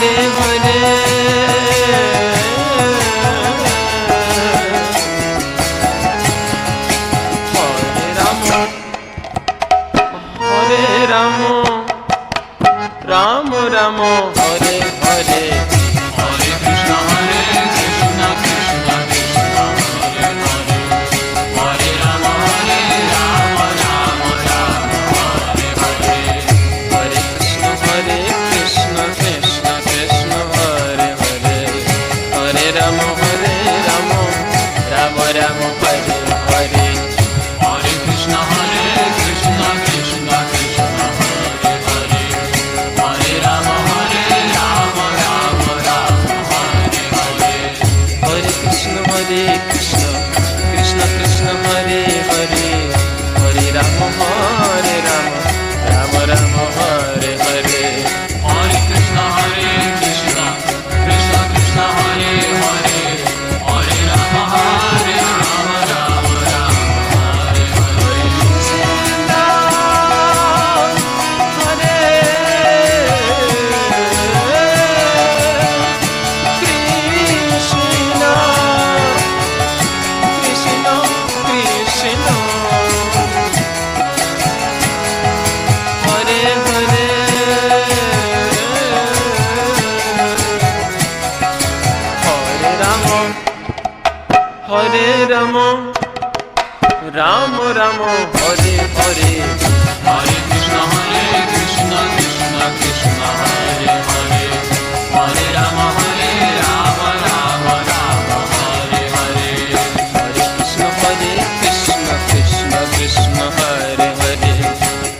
Hare Hare Ram Ram Hare Hare Hare Krishna Krishna Krishna Hare Hare Hare Ram Ram Ram Hare Hare Hare Krishna Krishna Krishna Hare Hare Hare Ram Ram Ram Hare Hare Hare Krishna Krishna Krishna Hare Hare Hare Ram Ram Ram Hare Hare Hare Krishna Krishna Krishna Hare Hare Hare Ram Ram Ram Hare Hare Hare Krishna Krishna Krishna Hare Hare Hare Ram Ram Ram Hare Hare Hare Ram Ram Ram Hare Hare Hare Krishna Krishna Krishna Hare Hare Hare Ram Ram Ram Hare Hare Hare Krishna Krishna Krishna Hare Hare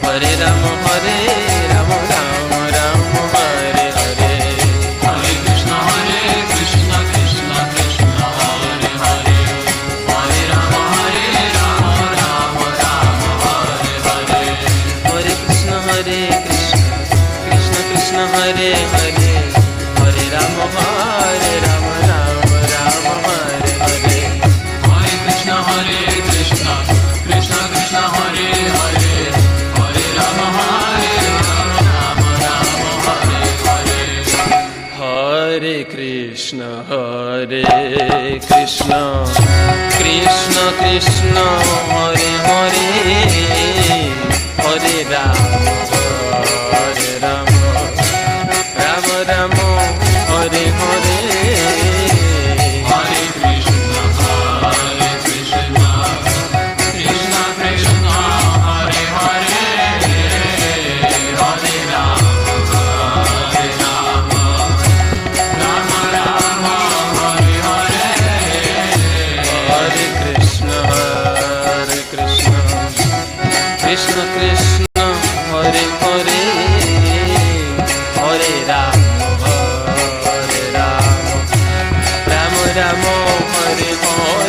Hare Ram Ram Ram Hare Hare Hare Krishna Krishna Krishna Hare Hare Hare Ram Ram Ram Hare Hare Hare Krishna Krishna Hare Hare Hare Ram Ram Ram Hare Hare Hare Krishna Krishna Krishna Hare Hare Hare Ram Ram Ram Hare Hare Hare Krishna Krishna Krishna Hare Hare Hare Ram Ram Ram Hare Hare Hare Krishna Krishna Krishna Hare Hare Hare Ram Ram Ram Hare Hare Hare Krishna Krishna Krishna Hare Hare Hare Ram Ram Ram Hare Hare